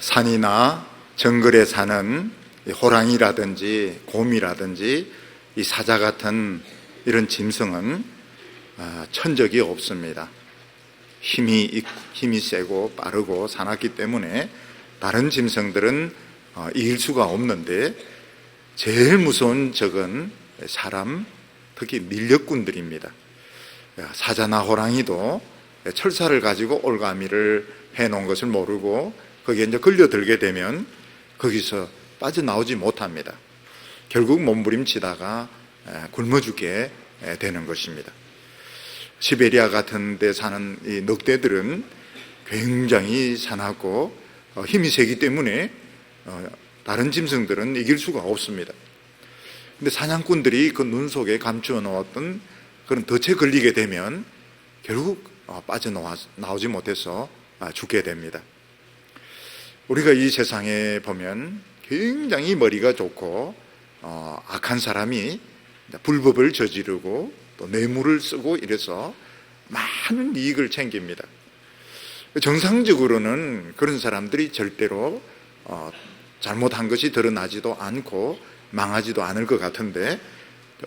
산이나 정글에 사는 호랑이라든지 곰이라든지 이 사자 같은 이런 짐승은 천적이 없습니다. 힘이 세고 빠르고 사납기 때문에 다른 짐승들은 이길 수가 없는데, 제일 무서운 적은 사람, 특히 밀렵꾼들입니다. 사자나 호랑이도 철사를 가지고 올가미를 해놓은 것을 모르고 거기에 이제 걸려들게 되면 거기서 빠져나오지 못합니다. 결국 몸부림치다가 굶어 죽게 되는 것입니다. 시베리아 같은 데 사는 이 늑대들은 굉장히 사납고 힘이 세기 때문에 다른 짐승들은 이길 수가 없습니다. 근데 사냥꾼들이 그 눈 속에 감추어 놓았던 그런 덫에 걸리게 되면 결국 빠져나오지 못해서 죽게 됩니다. 우리가 이 세상에 보면 굉장히 머리가 좋고 악한 사람이 불법을 저지르고 또 뇌물을 쓰고 이래서 많은 이익을 챙깁니다. 정상적으로는 그런 사람들이 절대로 잘못한 것이 드러나지도 않고 망하지도 않을 것 같은데,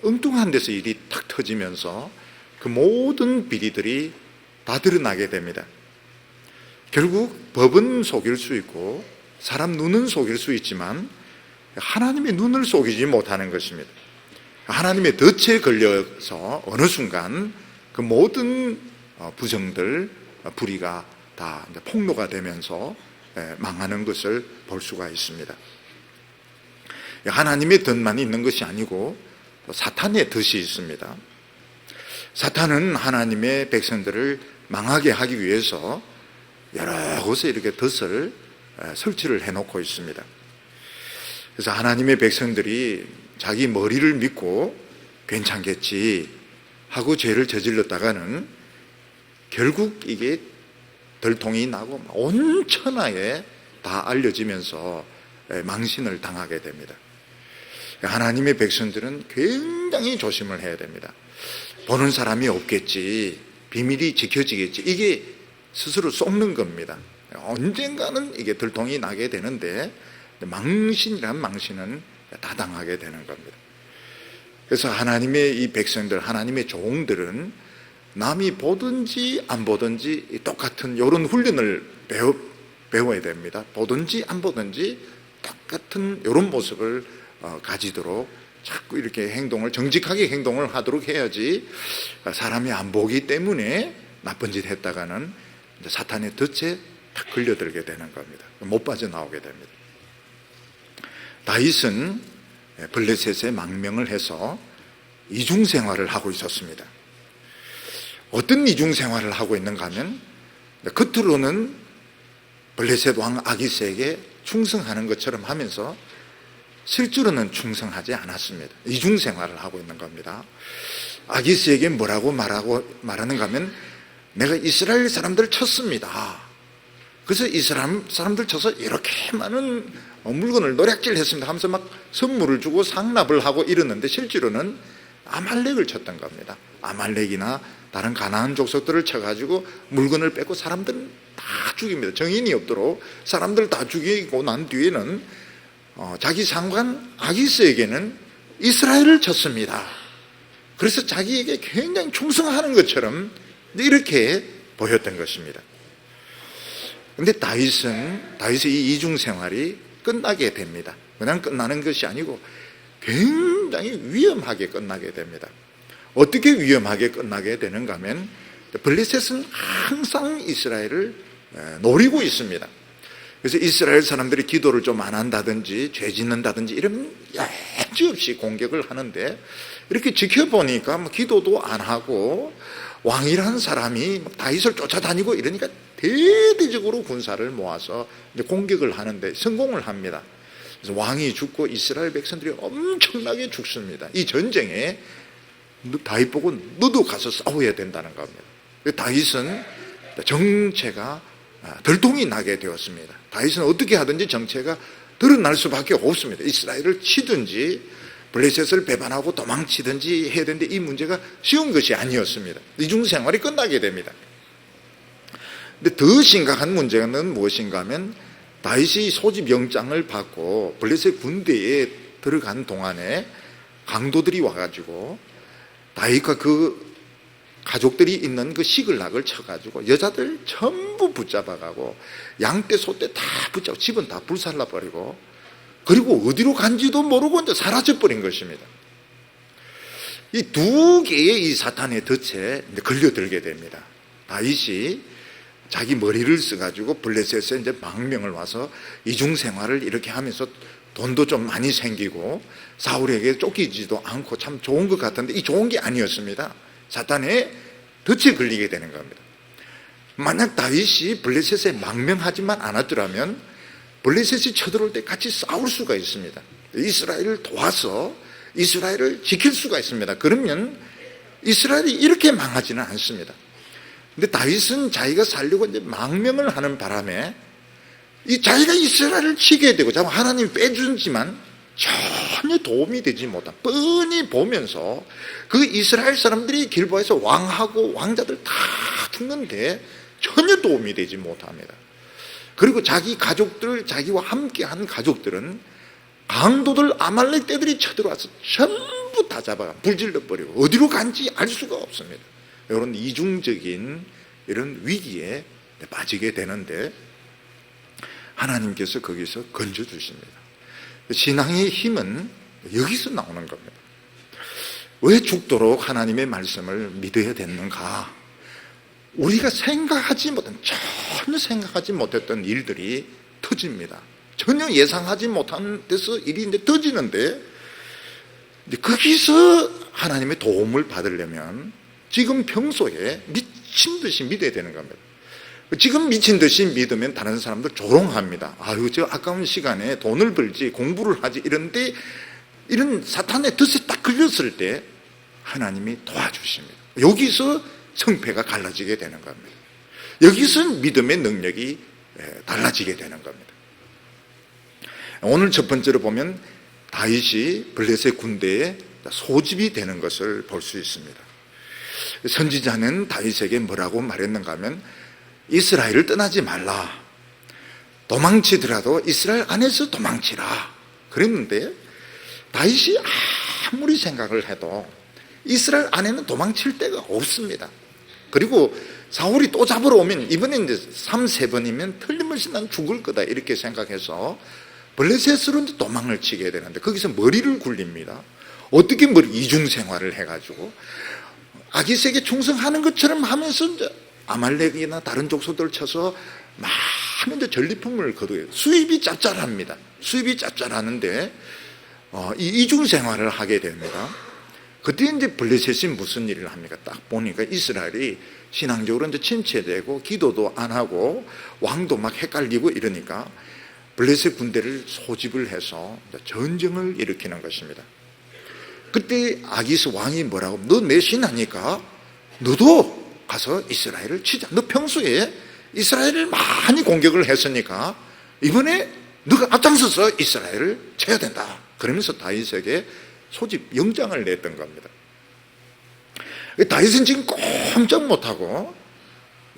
엉뚱한 데서 일이 탁 터지면서 그 모든 비리들이 다 드러나게 됩니다. 결국 법은 속일 수 있고 사람 눈은 속일 수 있지만 하나님의 눈을 속이지 못하는 것입니다. 하나님의 덫에 걸려서 어느 순간 그 모든 부정들, 불의가 다 폭로가 되면서 망하는 것을 볼 수가 있습니다. 하나님의 덫만 있는 것이 아니고 사탄의 덫이 있습니다. 사탄은 하나님의 백성들을 망하게 하기 위해서 여러 곳에 이렇게 덫을 설치를 해놓고 있습니다. 그래서 하나님의 백성들이 자기 머리를 믿고 괜찮겠지 하고 죄를 저질렀다가는 결국 이게 들통이 나고 온 천하에 다 알려지면서 망신을 당하게 됩니다. 하나님의 백성들은 굉장히 조심을 해야 됩니다. 보는 사람이 없겠지, 비밀이 지켜지겠지, 이게 스스로 속는 겁니다. 언젠가는 이게 들통이 나게 되는데 망신이란 망신은 다 당하게 되는 겁니다. 그래서 하나님의 이 백성들, 하나님의 종들은 남이 보든지 안 보든지 똑같은 이런 훈련을 배워야 됩니다. 보든지 안 보든지 똑같은 이런 모습을 가지도록 자꾸 이렇게 정직하게 행동을 하도록 해야지, 사람이 안 보기 때문에 나쁜 짓 했다가는 사탄의 덫에 딱 걸려들게 되는 겁니다. 못 빠져나오게 됩니다. 다윗은 블레셋에 망명을 해서 이중생활을 하고 있었습니다. 어떤 이중생활을 하고 있는가 하면, 겉으로는 블레셋 왕 아기스에게 충성하는 것처럼 하면서 실제로는 충성하지 않았습니다. 이중생활을 하고 있는 겁니다. 아기스에게 뭐라고 말하는가 하면, 내가 이스라엘 사람들 쳤습니다. 그래서 이스라엘 사람들 쳐서 이렇게 많은 물건을 노략질 했습니다 하면서 막 선물을 주고 상납을 하고 이러는데, 실제로는 아말렉을 쳤던 겁니다. 아말렉이나 다른 가나안 족속들을 쳐가지고 물건을 뺏고 사람들은 다 죽입니다. 정인이 없도록 사람들 다 죽이고 난 뒤에는 자기 상관 아기스에게는 이스라엘을 쳤습니다. 그래서 자기에게 굉장히 충성하는 것처럼 이렇게 보였던 것입니다. 그런데 다윗의 이 이중생활이 끝나게 됩니다. 그냥 끝나는 것이 아니고 굉장히 위험하게 끝나게 됩니다. 어떻게 위험하게 끝나게 되는가 하면, 블레셋은 항상 이스라엘을 노리고 있습니다. 그래서 이스라엘 사람들이 기도를 좀 안 한다든지 죄 짓는다든지 이러면 여지없이 공격을 하는데, 이렇게 지켜보니까 기도도 안 하고 왕이라는 사람이 다윗을 쫓아다니고 이러니까 대대적으로 군사를 모아서 공격을 하는데 성공을 합니다. 그래서 왕이 죽고 이스라엘 백성들이 엄청나게 죽습니다. 이 전쟁에 다윗 보고 너도 가서 싸워야 된다는 겁니다. 다윗은 정체가 들통이 나게 되었습니다. 다윗은 어떻게 하든지 정체가 드러날 수밖에 없습니다. 이스라엘을 치든지 블레셋을 배반하고 도망치든지 해야 되는데 이 문제가 쉬운 것이 아니었습니다. 이중생활이 끝나게 됩니다. 근데 더 심각한 문제는 무엇인가 하면, 다윗이 소집 영장을 받고 블레셋 군대에 들어간 동안에 강도들이 와가지고 다윗과 그 가족들이 있는 그 시글락을 쳐가지고 여자들 전부 붙잡아가고 양떼 소떼 다 붙잡고 집은 다 불살라버리고 그리고 어디로 간지도 모르고 이제 사라져버린 것입니다. 이 두 개의 이 사탄의 덫에 걸려들게 됩니다. 다윗이 자기 머리를 써가지고 블레셋에 이제 망명을 와서 이중생활을 이렇게 하면서 돈도 좀 많이 생기고 사울에게 쫓기지도 않고 참 좋은 것 같은데 이 좋은 게 아니었습니다. 사탄의 덫에 걸리게 되는 겁니다. 만약 다윗이 블레셋에 망명하지만 않았더라면 블레셋이 쳐들어올 때 같이 싸울 수가 있습니다. 이스라엘을 도와서 이스라엘을 지킬 수가 있습니다. 그러면 이스라엘이 이렇게 망하지는 않습니다. 근데 다윗은 자기가 살려고 이제 망명을 하는 바람에 이 자기가 이스라엘을 치게 되고 하나님이 빼주지만 전혀 도움이 되지 못한 뻔히 보면서 그 이스라엘 사람들이 길보에서 왕하고 왕자들 다 죽는데 전혀 도움이 되지 못합니다. 그리고 자기 가족들, 자기와 함께한 가족들은 강도들 아말렉 떼들이 쳐들어와서 전부 다 잡아가 불질러버리고 어디로 간지 알 수가 없습니다. 이런 이중적인 이런 위기에 빠지게 되는데 하나님께서 거기서 건져주십니다. 신앙의 힘은 여기서 나오는 겁니다. 왜 죽도록 하나님의 말씀을 믿어야 되는가? 우리가 생각하지 못한, 전혀 생각하지 못했던 일들이 터집니다. 전혀 예상하지 못한 데서 일이 이제 터지는데 거기서 하나님의 도움을 받으려면 지금 평소에 미친 듯이 믿어야 되는 겁니다. 지금 미친 듯이 믿으면 다른 사람들 조롱합니다. 아유, 저 아까운 시간에 돈을 벌지 공부를 하지 이런데 이런 사탄의 덫에 딱 걸렸을 때 하나님이 도와주십니다. 여기서 성패가 갈라지게 되는 겁니다. 여기서 믿음의 능력이 달라지게 되는 겁니다. 오늘 첫 번째로 보면 다윗이 블레셋 군대에 소집이 되는 것을 볼 수 있습니다. 선지자는 다윗에게 뭐라고 말했는가 하면 이스라엘을 떠나지 말라. 도망치더라도 이스라엘 안에서 도망치라. 그랬는데 다윗이 아무리 생각을 해도 이스라엘 안에는 도망칠 데가 없습니다. 그리고 사울이 또 잡으러 오면 이번에 이제 3-4번이면 틀림없이 난 죽을 거다 이렇게 생각해서 블레셋으로 이제 도망을 치게 되는데 거기서 머리를 굴립니다. 어떻게 이중생활을 해가지고 아기스에게 충성하는 것처럼 하면서 이제 아말렉이나 다른 족속들을 쳐서 많은 이제 전리품을 거두어요. 수입이 짭짤합니다. 수입이 짭짤하는데 이 이중생활을 하게 됩니다. 그때 이제 블레셋이 무슨 일을 합니까? 딱 보니까 이스라엘이 신앙적으로 이제 침체되고 기도도 안 하고 왕도 막 헷갈리고 이러니까 블레셋 군대를 소집을 해서 전쟁을 일으키는 것입니다. 그때 아기스 왕이 뭐라고, 너 내 신하니까 너도 가서 이스라엘을 치자. 너 평소에 이스라엘을 많이 공격을 했으니까 이번에 너가 앞장서서 이스라엘을 쳐야 된다. 그러면서 다윗에게 소집 영장을 냈던 겁니다. 다윗은 지금 꼼짝 못하고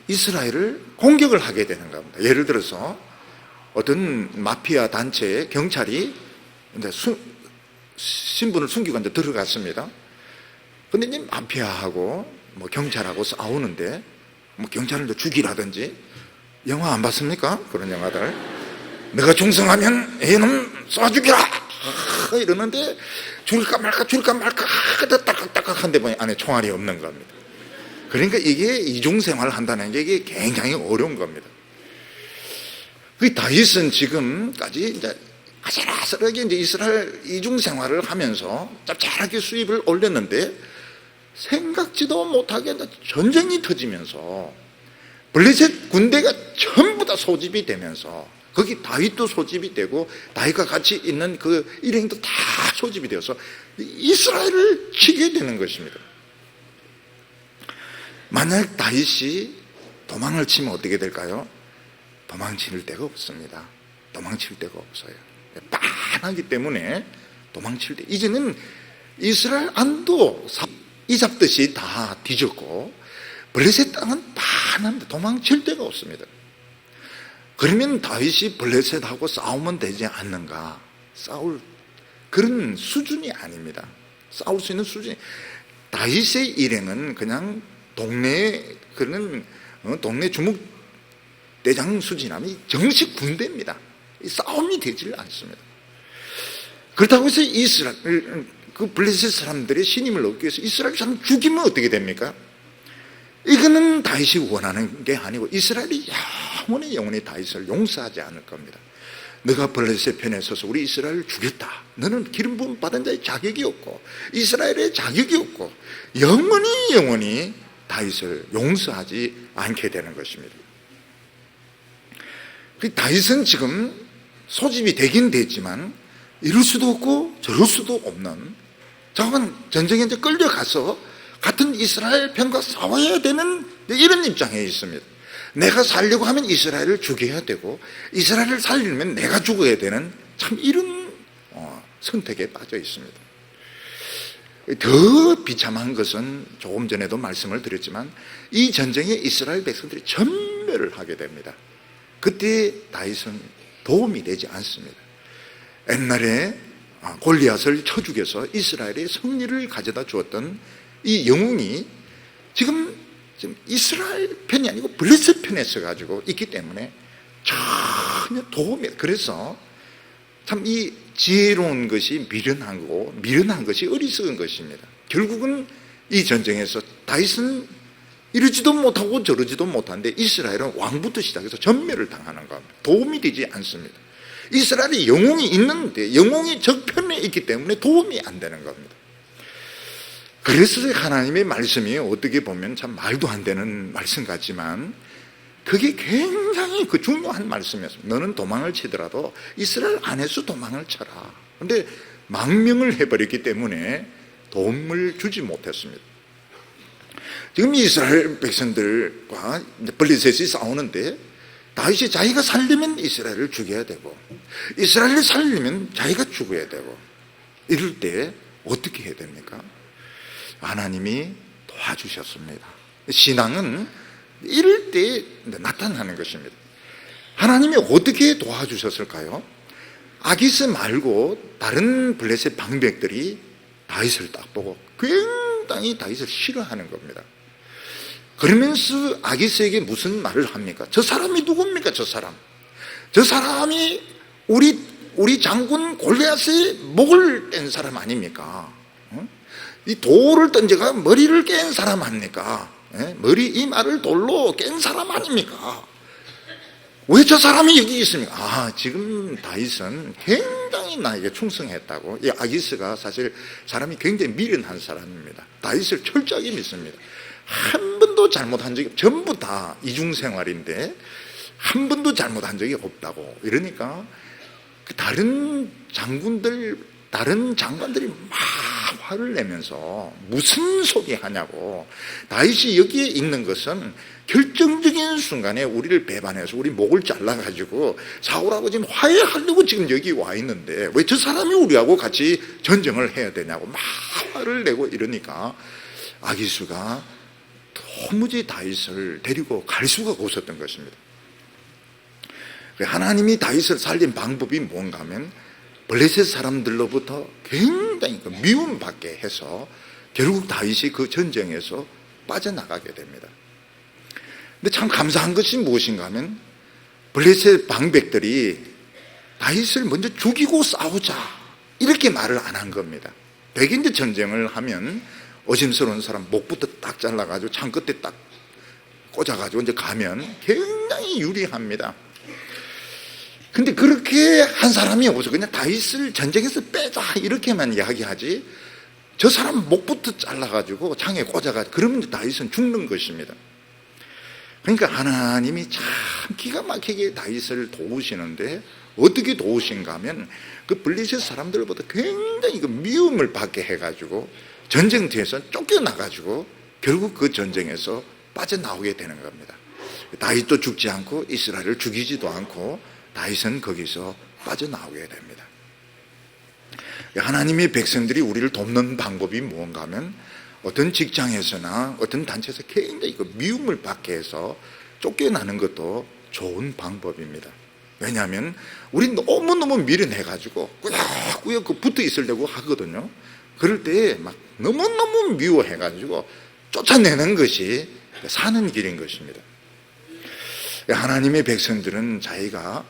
이스라엘을 공격을 하게 되는 겁니다. 예를 들어서 어떤 마피아 단체의 경찰이 이제 신분을 숨기고 이제 들어갔습니다. 근데 이제 마피아하고 경찰하고 싸우는데 경찰을 죽이라든지, 영화 안 봤습니까? 그런 영화들. 내가 충성하면 얘는 쏴 죽이라 이러는데 죽일까 말까 딱딱딱한데 보니 안에 총알이 없는 겁니다. 그러니까 이게 이중생활을 한다는 게 이게 굉장히 어려운 겁니다. 그 다윗은 지금까지 이제 아슬아슬하게 이제 이스라엘 이중생활을 하면서 짭짤하게 수입을 올렸는데 생각지도 못하게 전쟁이 터지면서 블레셋 군대가 전부 다 소집이 되면서 거기 다윗도 소집이 되고 다윗과 같이 있는 그 일행도 다 소집이 되어서 이스라엘을 치게 되는 것입니다. 만약 다윗이 도망을 치면 어떻게 될까요? 도망칠 데가 없습니다. 도망칠 데가 없어요. 빤하기 때문에 도망칠 때 이제는 이스라엘 안도 이 잡듯이 다 뒤졌고 블레셋 땅은 빤한데 도망칠 데가 없습니다. 그러면 다윗이 블레셋하고 싸우면 되지 않는가? 싸울 그런 수준이 아닙니다. 싸울 수 있는 수준이. 다윗의 일행은 그냥 동네 그런 동네 주먹대장 수준이 정식 군대입니다. 싸움이 되질 않습니다. 그렇다고 해서 그 블레셋 사람들의 신임을 얻기 위해서 이스라엘 사람 죽이면 어떻게 됩니까? 이거는 다윗이 원하는 게 아니고 이스라엘이 영원히 다윗을 용서하지 않을 겁니다. 너가 블레셋 편에 서서 우리 이스라엘을 죽였다. 너는 기름 부음 받은 자의 자격이 없고 이스라엘의 자격이 없고 영원히 다윗을 용서하지 않게 되는 것입니다. 다윗은 지금 소집이 되긴 됐지만 이럴 수도 없고 저럴 수도 없는, 잠깐 전쟁에 이제 끌려가서 같은 이스라엘 편과 싸워야 되는 이런 입장에 있습니다. 내가 살려고 하면 이스라엘을 죽여야 되고 이스라엘을 살리려면 내가 죽어야 되는 참 이런 선택에 빠져 있습니다. 더 비참한 것은 조금 전에도 말씀을 드렸지만 이 전쟁에 이스라엘 백성들이 전멸을 하게 됩니다. 그때 다윗은 도움이 되지 않습니다. 옛날에 골리앗을 쳐 죽여서 이스라엘의 승리를 가져다 주었던 이 영웅이 지금 이스라엘 편이 아니고 블레셋 편에 서가지고 있기 때문에 전혀 도움이, 그래서 참 이 지혜로운 것이 미련한 거고 미련한 것이 어리석은 것입니다. 결국은 이 전쟁에서 다윗은 이러지도 못하고 저러지도 못하는데 이스라엘은 왕부터 시작해서 전멸을 당하는 겁니다. 도움이 되지 않습니다. 이스라엘이 영웅이 있는데 영웅이 적편에 있기 때문에 도움이 안 되는 겁니다. 그래서 하나님의 말씀이 어떻게 보면 참 말도 안 되는 말씀 같지만 그게 굉장히 중요한 말씀이었습니다. 너는 도망을 치더라도 이스라엘 안에서 도망을 쳐라. 그런데 망명을 해버렸기 때문에 도움을 주지 못했습니다. 지금 이스라엘 백성들과 블레셋이 싸우는데 다윗이 자기가 살리면 이스라엘을 죽여야 되고 이스라엘을 살리면 자기가 죽어야 되고 이럴 때 어떻게 해야 됩니까? 하나님이 도와주셨습니다. 신앙은 이럴 때 나타나는 것입니다. 하나님이 어떻게 도와주셨을까요? 아기스 말고 다른 블레셋 방백들이 다윗을 딱 보고 굉장히 다윗을 싫어하는 겁니다. 그러면서 아기스에게 무슨 말을 합니까? 저 사람이 누굽니까? 저 사람이 우리 장군 골리앗의 목을 뗀 사람 아닙니까? 이 돌을 던져가 머리를 깬 사람 아닙니까? 이마를 돌로 깬 사람 아닙니까? 왜 저 사람이 여기 있습니까? 지금 다윗은 굉장히 나에게 충성했다고. 이 아기스가 사실 사람이 굉장히 미련한 사람입니다. 다윗을 철저하게 믿습니다. 한 번도 잘못한 적이, 전부 다 이중생활인데 한 번도 잘못한 적이 없다고. 이러니까 다른 장관들이 막 화를 내면서 무슨 소리 하냐고. 다윗이 여기에 있는 것은 결정적인 순간에 우리를 배반해서 우리 목을 잘라가지고 사울하고 지금 화해하려고 지금 여기 와 있는데 왜 저 사람이 우리하고 같이 전쟁을 해야 되냐고 막 화를 내고 이러니까 아기수가 도무지 다윗을 데리고 갈 수가 없었던 것입니다. 하나님이 다윗을 살린 방법이 뭔가 하면 블레셋 사람들로부터 굉장히 미움받게 해서 결국 다윗이 그 전쟁에서 빠져나가게 됩니다. 근데 참 감사한 것이 무엇인가 하면 블레셋 방백들이 다윗을 먼저 죽이고 싸우자 이렇게 말을 안 한 겁니다. 대개 이제 전쟁을 하면 어심스러운 사람 목부터 딱 잘라가지고 창 끝에 딱 꽂아가지고 이제 가면 굉장히 유리합니다. 근데 그렇게 한 사람이 없어. 그냥 다윗을 전쟁에서 빼자 이렇게만 이야기하지 저 사람 목부터 잘라가지고 창에 꽂아가지고 그러면 다윗은 죽는 것입니다. 그러니까 하나님이 참 기가 막히게 다윗을 도우시는데 어떻게 도우신가 하면 그 블레셋 사람들보다 굉장히 그 미움을 받게 해가지고 전쟁터에서 쫓겨나가지고 결국 그 전쟁에서 빠져나오게 되는 겁니다. 다윗도 죽지 않고 이스라엘을 죽이지도 않고 다윗은 거기서 빠져나오게 됩니다. 하나님의 백성들이 우리를 돕는 방법이 무언가 하면 어떤 직장에서나 어떤 단체에서 굉장히 그 미움을 받게 해서 쫓겨나는 것도 좋은 방법입니다. 왜냐하면 우리 너무너무 미련해가지고 꾸역꾸역 붙어 있으려고 하거든요. 그럴 때 막 너무너무 미워해가지고 쫓아내는 것이 사는 길인 것입니다. 하나님의 백성들은 자기가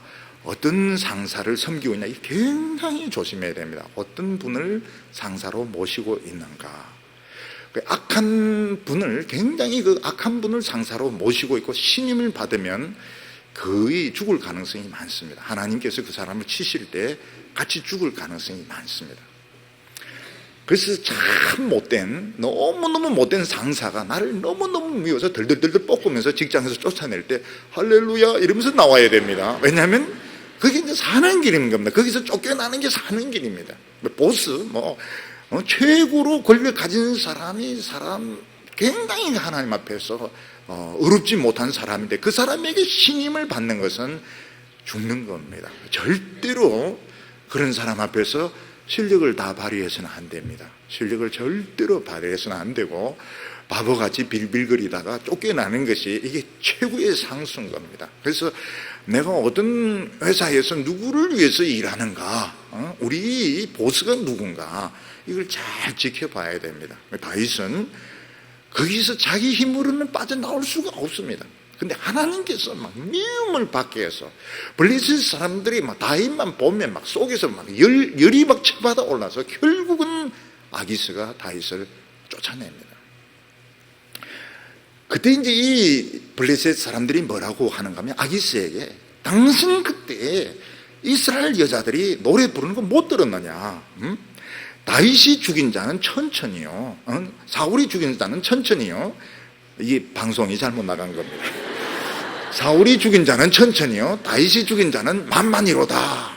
어떤 상사를 섬기고 있냐 굉장히 조심해야 됩니다. 어떤 분을 상사로 모시고 있는가. 악한 분을, 굉장히 그 악한 분을 상사로 모시고 있고 신임을 받으면 거의 죽을 가능성이 많습니다. 하나님께서 그 사람을 치실 때 같이 죽을 가능성이 많습니다. 그래서 참 못된, 너무너무 못된 상사가 나를 너무너무 미워서 덜덜덜 볶으면서 직장에서 쫓아낼 때 할렐루야 이러면서 나와야 됩니다. 왜냐하면 그게 이제 사는 길인 겁니다. 거기서 쫓겨나는 게 사는 길입니다. 보스, 최고로 권력 가진 사람이 굉장히 하나님 앞에서 어렵지 못한 사람인데 그 사람에게 신임을 받는 것은 죽는 겁니다. 절대로 그런 사람 앞에서 실력을 다 발휘해서는 안 됩니다. 실력을 절대로 발휘해서는 안 되고 바보같이 빌빌거리다가 쫓겨나는 것이 이게 최고의 상수인 겁니다. 그래서 내가 어떤 회사에서 누구를 위해서 일하는가, 우리 보스가 누군가 이걸 잘 지켜봐야 됩니다. 다윗은 거기서 자기 힘으로는 빠져나올 수가 없습니다. 근데 하나님께서 막 미움을 받게 해서 블레셋 사람들이 막 다윗만 보면 막 속에서 막 열이 막 쳐받아 올라서 결국은 아기스가 다윗을 쫓아냅니다. 그때 이제 이 블레셋 사람들이 뭐라고 하는가 하면 아기스에게 당신 그때 이스라엘 여자들이 노래 부르는 거 못 들었느냐? 다윗이 죽인 자는 천천히요, 사울이 죽인 자는 천천히요. 이게 방송이 잘못 나간 겁니다. 사울이 죽인 자는 천천히요, 다윗이 죽인 자는 만만히로다.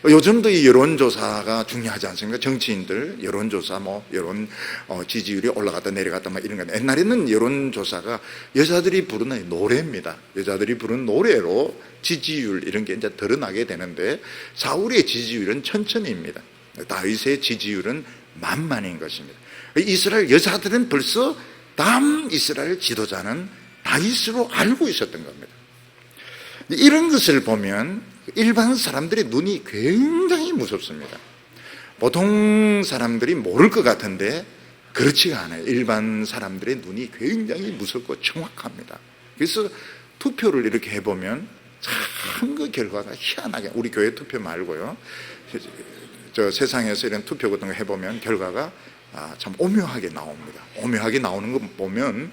요즘도 이 여론조사가 중요하지 않습니까? 정치인들 여론조사, 여론 지지율이 올라갔다 내려갔다 이런 거. 옛날에는 여론조사가 여자들이 부르는 노래입니다. 여자들이 부르는 노래로 지지율 이런 게 이제 드러나게 되는데 사울의 지지율은 천천히입니다. 다윗의 지지율은 만만인 것입니다. 이스라엘 여자들은 벌써 다음 이스라엘 지도자는 다윗으로 알고 있었던 겁니다. 이런 것을 보면 일반 사람들의 눈이 굉장히 무섭습니다. 보통 사람들이 모를 것 같은데 그렇지가 않아요. 일반 사람들의 눈이 굉장히 무섭고 정확합니다. 그래서 투표를 이렇게 해보면 참 그 결과가 희한하게, 우리 교회 투표 말고요, 저 세상에서 이런 투표 같은 거 해보면 결과가 참 오묘하게 나옵니다. 오묘하게 나오는 거 보면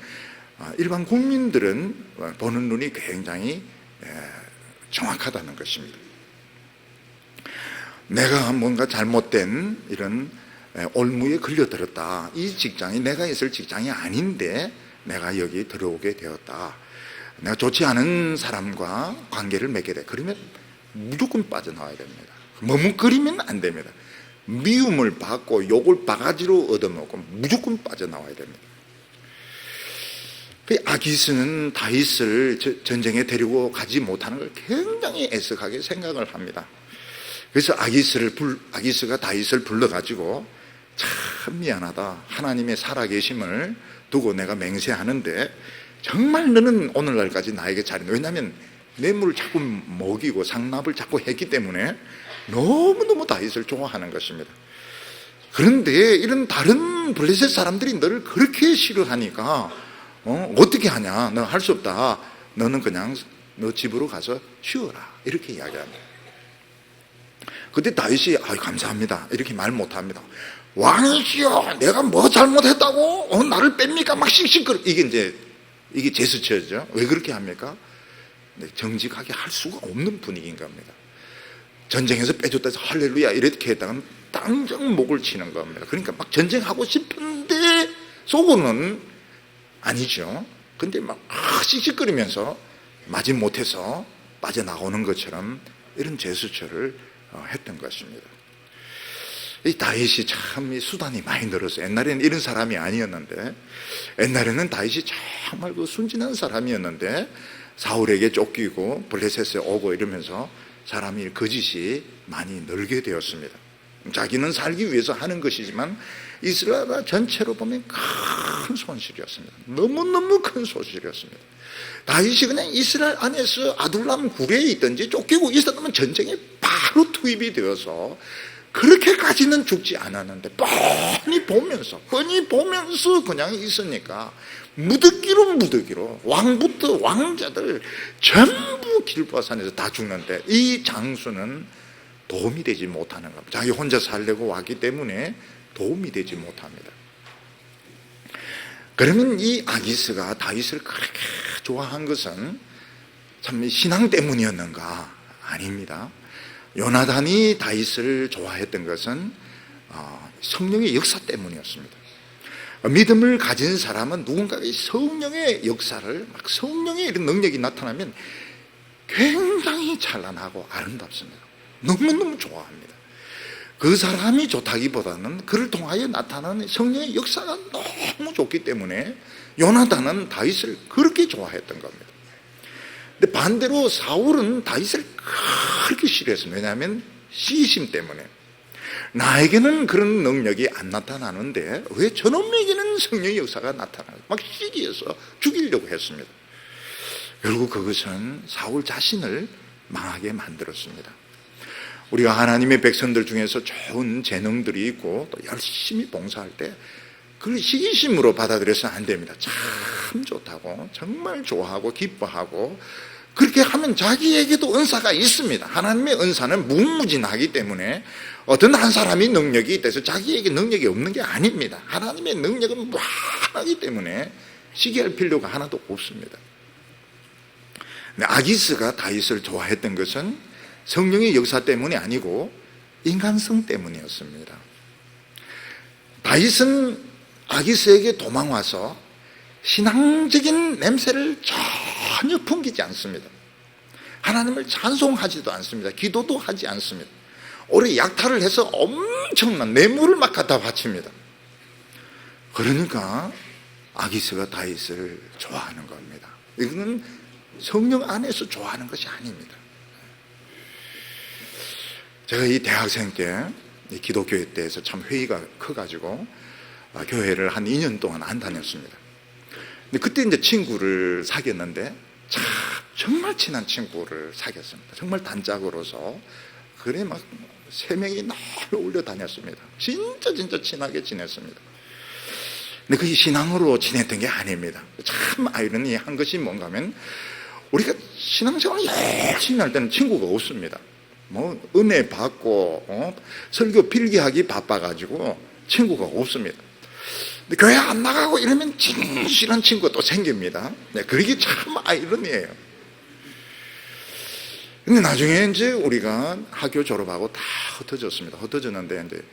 일반 국민들은 보는 눈이 굉장히 정확하다는 것입니다. 내가 뭔가 잘못된 이런 올무에 걸려들었다. 이 직장이 내가 있을 직장이 아닌데 내가 여기 들어오게 되었다. 내가 좋지 않은 사람과 관계를 맺게 돼. 그러면 무조건 빠져나와야 됩니다. 머뭇거리면 안 됩니다. 미움을 받고 욕을 바가지로 얻어먹고 무조건 빠져나와야 됩니다. 아기스는 다윗을 전쟁에 데리고 가지 못하는 걸 굉장히 애석하게 생각을 합니다. 그래서 아기스가 다윗을 불러가지고 참 미안하다. 하나님의 살아계심을 두고 내가 맹세하는데 정말 너는 오늘날까지 나에게 잘했네. 왜냐하면 뇌물을 자꾸 먹이고 상납을 자꾸 했기 때문에 너무너무 다윗을 좋아하는 것입니다. 그런데 이런 다른 블레셋 사람들이 너를 그렇게 싫어하니까 어떻게 하냐? 너 할 수 없다. 너는 그냥 너 집으로 가서 쉬어라. 이렇게 이야기합니다. 그때 다윗이 감사합니다. 이렇게 말 못합니다. 왕이시여, 내가 뭐 잘못했다고? 나를 뺍니까? 막 씩씩거려. 이게 제스처죠. 왜 그렇게 합니까? 정직하게 할 수가 없는 분위기인 겁니다. 전쟁에서 빼줬다 해서 할렐루야 이렇게 했다가는 당장 목을 치는 겁니다. 그러니까 막 전쟁하고 싶은데 속으로는 아니죠. 근데 막 씩씩거리면서 마지못해서 빠져나오는 것처럼 이런 제스처를 했던 것입니다. 이 다윗이 참 수단이 많이 늘었어요. 옛날에는 이런 사람이 아니었는데, 옛날에는 다윗이 정말 그 순진한 사람이었는데 사울에게 쫓기고 블레셋에 오고 이러면서 사람이 거짓이 많이 늘게 되었습니다. 자기는 살기 위해서 하는 것이지만 이스라엘 전체로 보면 큰 손실이었습니다. 너무너무 큰 손실이었습니다. 다윗이 그냥 이스라엘 안에서 아둘람 굴에 있든지 쫓기고 있었다면 전쟁에 바로 투입이 되어서 그렇게까지는 죽지 않았는데 뻔히 보면서 그냥 있으니까 무더기로 왕부터 왕자들 전부 길보아산에서 다 죽는데 이 장수는 도움이 되지 못하는 겁니다. 자기 혼자 살려고 왔기 때문에 도움이 되지 못합니다. 그러면 이 아기스가 다윗을 그렇게 좋아한 것은 참 신앙 때문이었는가? 아닙니다. 요나단이 다윗을 좋아했던 것은 성령의 역사 때문이었습니다. 믿음을 가진 사람은 누군가의 성령의 역사를, 성령의 이런 능력이 나타나면 굉장히 찬란하고 아름답습니다. 너무너무 좋아합니다. 그 사람이 좋다기보다는 그를 통하여 나타나는 성령의 역사가 너무 좋기 때문에 요나단은 다윗을 그렇게 좋아했던 겁니다. 근데 반대로 사울은 다윗을 그렇게 싫어했습니다. 왜냐하면 시기심 때문에 나에게는 그런 능력이 안 나타나는데 왜 저놈에게는 성령의 역사가 나타나요? 막 시기해서 죽이려고 했습니다. 결국 그것은 사울 자신을 망하게 만들었습니다. 우리가 하나님의 백성들 중에서 좋은 재능들이 있고 또 열심히 봉사할 때 그걸 시기심으로 받아들여서는 안 됩니다. 참 좋다고 정말 좋아하고 기뻐하고 그렇게 하면 자기에게도 은사가 있습니다. 하나님의 은사는 무궁무진하기 때문에 어떤 한 사람이 능력이 있다고 자기에게 능력이 없는 게 아닙니다. 하나님의 능력은 무한하기 때문에 시기할 필요가 하나도 없습니다. 근데 아기스가 다윗을 좋아했던 것은 성령의 역사 때문이 아니고 인간성 때문이었습니다. 다윗은 아기스에게 도망와서 신앙적인 냄새를 전혀 풍기지 않습니다. 하나님을 찬송하지도 않습니다. 기도도 하지 않습니다. 오히려 약탈을 해서 엄청난 뇌물을 막 갖다 바칩니다. 그러니까 아기스가 다윗을 좋아하는 겁니다. 이거는 성령 안에서 좋아하는 것이 아닙니다. 제가 이 대학생 때 기독교회 때에서 참 회의가 커가지고 교회를 한 2년 동안 안 다녔습니다. 근데 그때 이제 친구를 사귀었는데 정말 친한 친구를 사귀었습니다. 정말 단짝으로서 그래 막 3명이 날 올려 다녔습니다. 진짜 친하게 지냈습니다. 근데 그게 신앙으로 지냈던 게 아닙니다. 참 아이러니한 것이 뭔가 하면 우리가 신앙생활을 열심히 할 때는 친구가 없습니다. 뭐 은혜 받고 설교 필기하기 바빠가지고 친구가 없습니다. 근데 교회 안 나가고 이러면 진실한 친구가 또 생깁니다. 네, 그게 참 아이러니예요. 근데 나중에 이제 우리가 학교 졸업하고 다 흩어졌습니다. 흩어졌는데 이제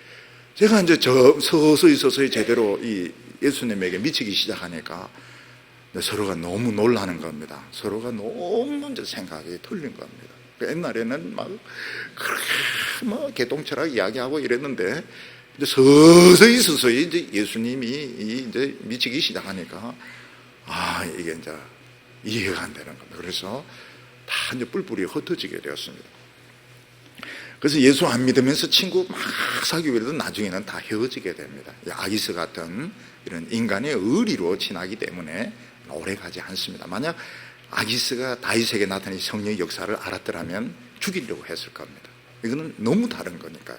제가 이제 서서히 제대로 이 예수님에게 미치기 시작하니까 서로가 너무 놀라는 겁니다. 서로가 너무 이제 생각이 틀린 겁니다. 옛날에는 막 그렇게 막 개똥철학 이야기하고 이랬는데 이제 서서히 이제 예수님이 이제 미치기 시작하니까 이게 이제 이해가 안 되는 겁니다. 그래서 다 이제 뿔뿔이 흩어지게 되었습니다. 그래서 예수 안 믿으면서 친구 막 사귀고 이래도 나중에는 다 헤어지게 됩니다. 아기스 같은 이런 인간의 의리로 지나기 때문에 오래 가지 않습니다. 만약 아기스가 다윗에게 나타난 성령의 역사를 알았더라면 죽이려고 했을 겁니다. 이거는 너무 다른 거니까요.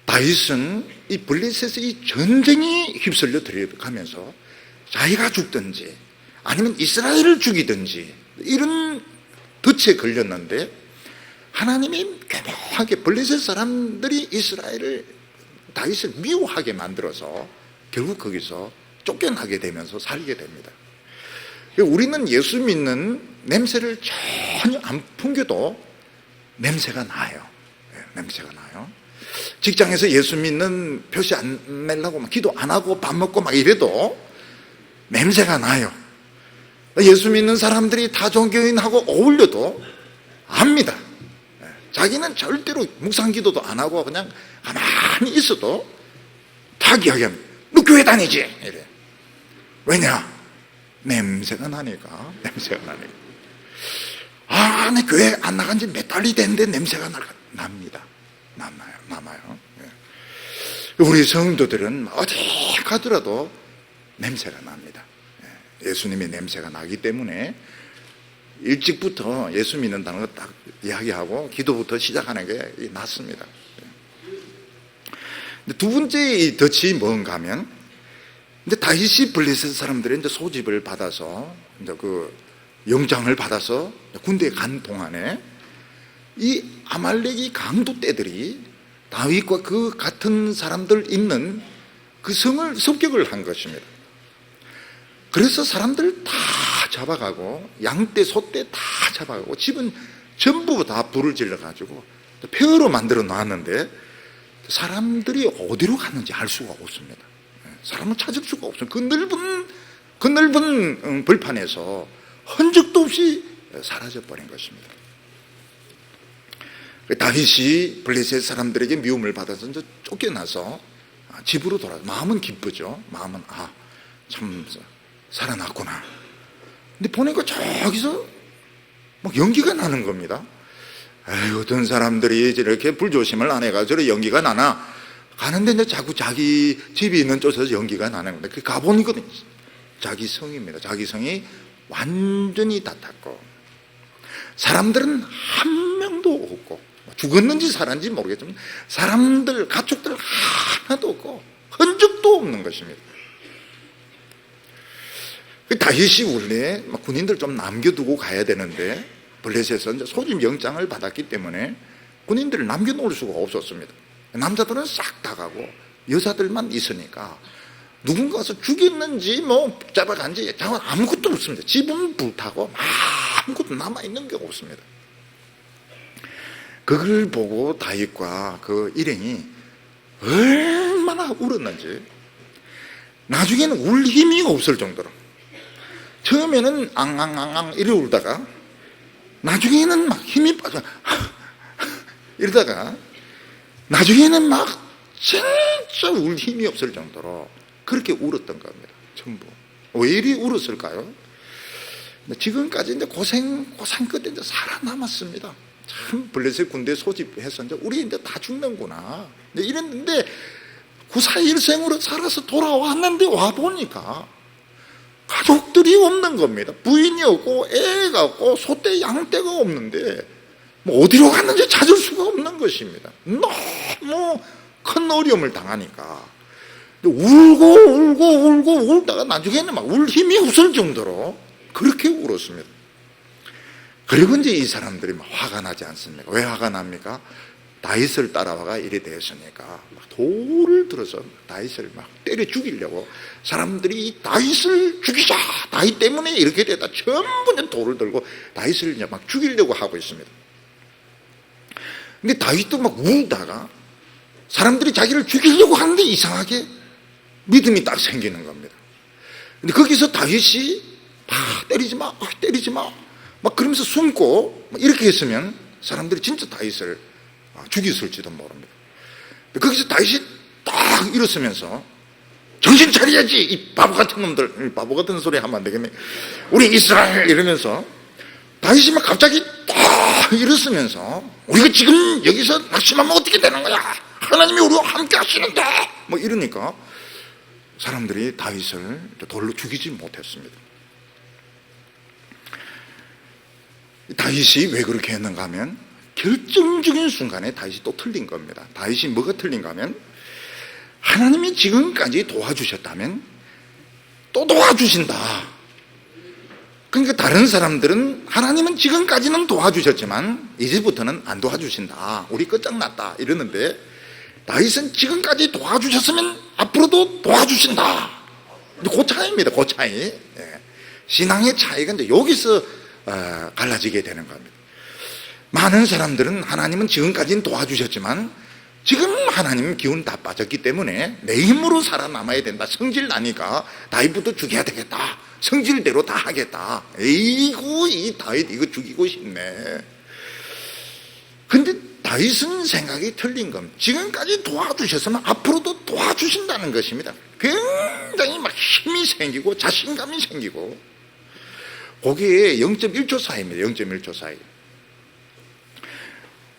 다윗은 이 블레셋의 이 전쟁이 휩쓸려 들어가면서 자기가 죽든지 아니면 이스라엘을 죽이든지 이런 덫에 걸렸는데 하나님이 교묘하게 블레셋 사람들이 다윗을 미워하게 만들어서 결국 거기서 쫓겨나게 되면서 살게 됩니다. 우리는 예수 믿는 냄새를 전혀 안 풍겨도 냄새가 나요. 냄새가 나요. 직장에서 예수 믿는 표시 안 내려고 막 기도 안 하고 밥 먹고 막 이래도 냄새가 나요. 예수 믿는 사람들이 다종교인하고 어울려도 압니다. 자기는 절대로 묵상 기도도 안 하고 그냥 가만히 있어도 다 이야기합니다. 너 교회 다니지? 이래. 왜냐? 냄새가 나니까. 내 교회 안 나간 지 몇 달이 됐는데 냄새가 납니다. 우리 성도들은 어디 가더라도 냄새가 납니다. 예수님의 냄새가 나기 때문에 일찍부터 예수 믿는다는 거 딱 이야기하고 기도부터 시작하는 게 낫습니다. 두 번째 덫이 뭔가 하면, 이제 다윗이 블레셋 사람들의 이제 소집을 받아서 이제 그 영장을 받아서 군대에 간 동안에 이 아말렉이 강도 떼들이 다윗과 그 같은 사람들 있는 그 성을 습격을 한 것입니다. 그래서 사람들 다 잡아가고 양떼, 소떼 다 잡아가고 집은 전부 다 불을 질러가지고 폐허로 만들어 놨는데 사람들이 어디로 갔는지 알 수가 없습니다. 사람을 찾을 수가 없어요. 그 넓은 벌판에서 흔적도 없이 사라져버린 것입니다. 다윗이 블레셋 사람들에게 미움을 받아서 이제 쫓겨나서 집으로 돌아서 마음은 기쁘죠. 마음은 참 살아났구나. 근데 보니까 저기서 막 연기가 나는 겁니다. 어떤 사람들이 이렇게 불조심을 안 해가지고 저런 연기가 나나 가는데 이제 자꾸 자기 집이 있는 쪽에서 연기가 나는 겁니다. 그 가보니까 자기 성입니다. 자기 성이 완전히 다 탔고 사람들은 한 명도 없고 죽었는지 살았는지 모르겠지만 사람들, 가축들 하나도 없고 흔적도 없는 것입니다. 다윗이 원래 군인들 좀 남겨두고 가야 되는데 블레셋에서 이제 소집 영장을 받았기 때문에 군인들을 남겨놓을 수가 없었습니다. 남자들은 싹 다 가고 여자들만 있으니까 누군가 와서 죽였는지 잡아간지 아무것도 없습니다. 집은 불타고 아무것도 남아있는 게 없습니다. 그걸 보고 다윗과 그 일행이 얼마나 울었는지, 나중에는 울 힘이 없을 정도로, 처음에는 앙앙앙앙 이래 울다가 나중에는 막 힘이 빠져 이러다가 나중에는 막 진짜 울 힘이 없을 정도로 그렇게 울었던 겁니다. 전부. 왜 이리 울었을까요? 지금까지 이제 고생 끝에 이제 살아남았습니다. 참 블레셋 군대 소집해서 이제 우리 이제 다 죽는구나 이랬는데 94일생으로 살아서 돌아왔는데 와 보니까 가족들이 없는 겁니다. 부인이 없고 애가 없고 소떼 양떼가 없는데 어디로 갔는지 찾을 수가 없는 것입니다. 너무 큰 어려움을 당하니까 울고 울다가 나중에는 막 울 힘이 없을 정도로 그렇게 울었습니다. 그리고 이제 이 사람들이 막 화가 나지 않습니까? 왜 화가 납니까? 다윗을 따라와가 이래 되었으니까 막 돌을 들어서 다윗을 막 때려 죽이려고 사람들이 다윗을 죽이자, 다윗 때문에 이렇게 되다 전부 돌을 들고 다윗을 이제 막 죽이려고 하고 있습니다. 근데 다윗도 막 울다가 사람들이 자기를 죽이려고 하는데 이상하게 믿음이 딱 생기는 겁니다. 근데 거기서 다윗이 때리지 마 막 그러면서 숨고 이렇게 했으면 사람들이 진짜 다윗을 죽였을지도 모릅니다. 거기서 다윗이 딱 일어서면서 정신 차려야지 이 바보 같은 놈들, 바보 같은 소리 하면 안 되겠네, 우리 이스라엘 이러면서 다윗이 막 갑자기 딱 일어서면서 우리가 지금 여기서 낙심하면 어떻게 되는 거야, 하나님이 우리와 함께 하시는데 이러니까 사람들이 다윗을 돌로 죽이지 못했습니다. 다윗이 왜 그렇게 했는가 하면 결정적인 순간에 다윗이 또 틀린 겁니다. 다윗이 뭐가 틀린가 하면 하나님이 지금까지 도와주셨다면 또 도와주신다. 그러니까 다른 사람들은 하나님은 지금까지는 도와주셨지만 이제부터는 안 도와주신다, 우리 끝장났다 이러는데 다윗은 지금까지 도와주셨으면 앞으로도 도와주신다. 그 차이입니다. 그 차이. 신앙의 차이가 이제 여기서 갈라지게 되는 겁니다. 많은 사람들은 하나님은 지금까지는 도와주셨지만 지금 하나님 기운 다 빠졌기 때문에 내 힘으로 살아남아야 된다, 성질 나니까 다윗부터 죽여야 되겠다, 성질대로 다 하겠다, 에이구 이 다윗 이거 죽이고 싶네. 근데 다윗은 생각이 틀린 겁니다. 지금까지 도와주셨으면 앞으로도 도와주신다는 것입니다. 굉장히 막 힘이 생기고 자신감이 생기고, 거기에 0.1초 사이입니다. 0.1초 사이.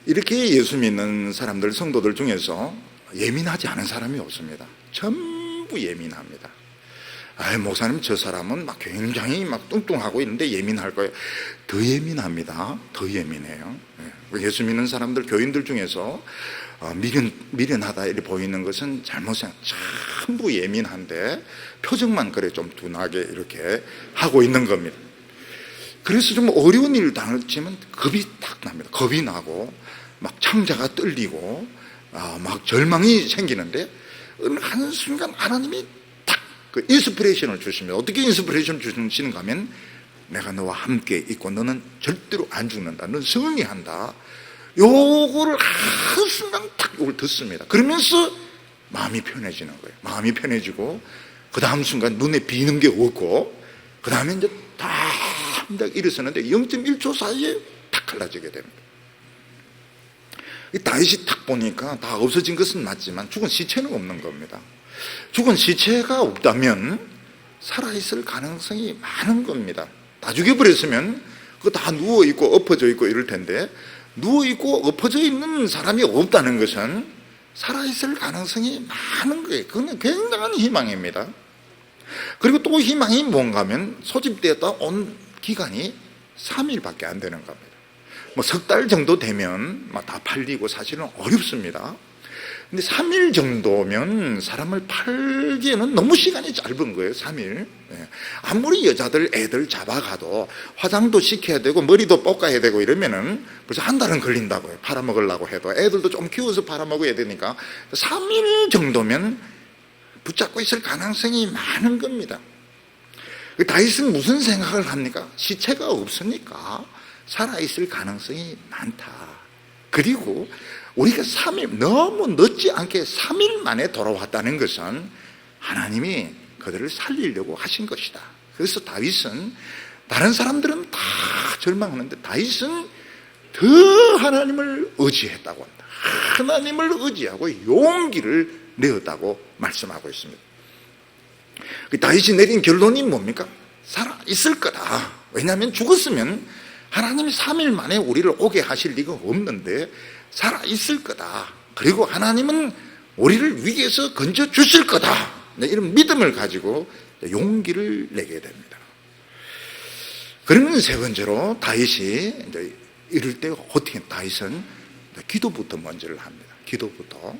이렇게 예수 믿는 사람들, 성도들 중에서 예민하지 않은 사람이 없습니다. 전부 예민합니다. 목사님, 저 사람은 막 굉장히 막 뚱뚱하고 이런데 예민할 거예요. 더 예민합니다. 더 예민해요. 예수 믿는 사람들, 교인들 중에서 미련하다 이렇게 보이는 것은 잘못 생각, 전부 예민한데 표정만 그래 좀 둔하게 이렇게 하고 있는 겁니다. 그래서 좀 어려운 일을 당하면 겁이 딱 납니다. 겁이 나고 막 창자가 떨리고 막 절망이 생기는데 어느 한순간 하나님이 딱 그 인스피레이션을 주시면, 어떻게 인스피레이션을 주시는가 하면, 내가 너와 함께 있고 너는 절대로 안 죽는다, 너는 승리한다, 요거를 한순간 딱 요걸 듣습니다. 그러면서 마음이 편해지는 거예요. 마음이 편해지고 그 다음 순간 눈에 비는 게 없고, 그 다음에 이제 딱 일어서는데 0.1초 사이에 탁 갈라지게 됩니다. 다윗이 딱 보니까 다 없어진 것은 맞지만 죽은 시체는 없는 겁니다. 죽은 시체가 없다면 살아있을 가능성이 많은 겁니다. 다 죽여버렸으면 그거 다 누워있고 엎어져 있고 이럴 텐데, 누워있고 엎어져 있는 사람이 없다는 것은 살아있을 가능성이 많은 거예요. 그건 굉장한 희망입니다. 그리고 또 희망이 뭔가 하면, 소집되었다 온 기간이 3일밖에 안 되는 겁니다. 석 달 정도 되면 다 팔리고 사실은 어렵습니다. 근데 3일 정도면 사람을 팔기에는 너무 시간이 짧은 거예요. 3일. 아무리 여자들 애들 잡아가도 화장도 시켜야 되고 머리도 볶아야 되고 이러면은 벌써 한 달은 걸린다고요. 팔아먹으려고 해도 애들도 좀 키워서 팔아먹어야 되니까 3일 정도면 붙잡고 있을 가능성이 많은 겁니다. 다윗은 무슨 생각을 합니까? 시체가 없으니까 살아있을 가능성이 많다. 그리고 우리가 3일, 너무 늦지 않게 3일 만에 돌아왔다는 것은 하나님이 그들을 살리려고 하신 것이다. 그래서 다윗은, 다른 사람들은 다 절망하는데 다윗은 더 하나님을 의지했다고 합니다. 하나님을 의지하고 용기를 내었다고 말씀하고 있습니다. 다윗이 내린 결론이 뭡니까? 살아있을 거다. 왜냐하면 죽었으면 하나님이 3일 만에 우리를 오게 하실 리가 없는데 살아있을 거다. 그리고 하나님은 우리를 위기에서 건져주실 거다. 이런 믿음을 가지고 용기를 내게 됩니다. 그러면 세 번째로 다윗이 이럴 때 어떻게, 다윗은 기도부터 먼저를 합니다. 기도부터.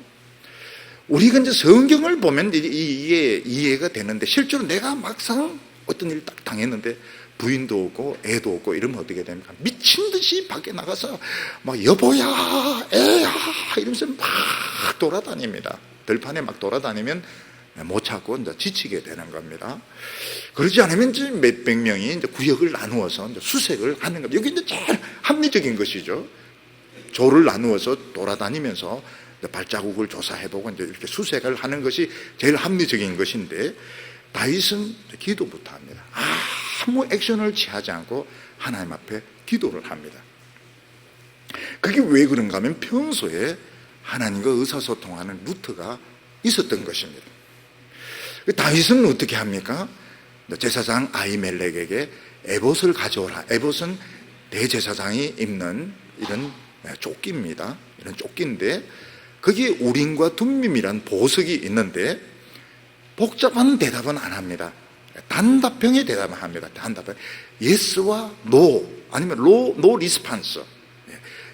우리가 이제 성경을 보면 이게 이해가 되는데, 실제로 내가 막상 어떤 일을 딱 당했는데 부인도 없고 애도 없고 이러면 어떻게 됩니까? 미친 듯이 밖에 나가서 막 여보야, 애야 이러면서 막 돌아다닙니다. 들판에 막 돌아다니면 못 찾고 이제 지치게 되는 겁니다. 그러지 않으면 이제 몇백 명이 이제 구역을 나누어서 이제 수색을 하는 겁니다. 여기 이제 제일 합리적인 것이죠. 조를 나누어서 돌아다니면서 발자국을 조사해보고 이제 이렇게 수색을 하는 것이 제일 합리적인 것인데, 다윗은 기도부터 합니다. 아무 액션을 취하지 않고 하나님 앞에 기도를 합니다. 그게 왜 그런가 하면 평소에 하나님과 의사소통하는 루트가 있었던 것입니다. 다윗은 어떻게 합니까? 제사장 아히멜렉에게 에봇을 가져오라. 에봇은 대제사장이 입는 이런 조끼입니다. 이런 조끼인데 거기에 우림과 둠밈이란 보석이 있는데 복잡한 대답은 안 합니다. 단답형의 대답을 합니다. 단답형. Yes와 No, 아니면 No response.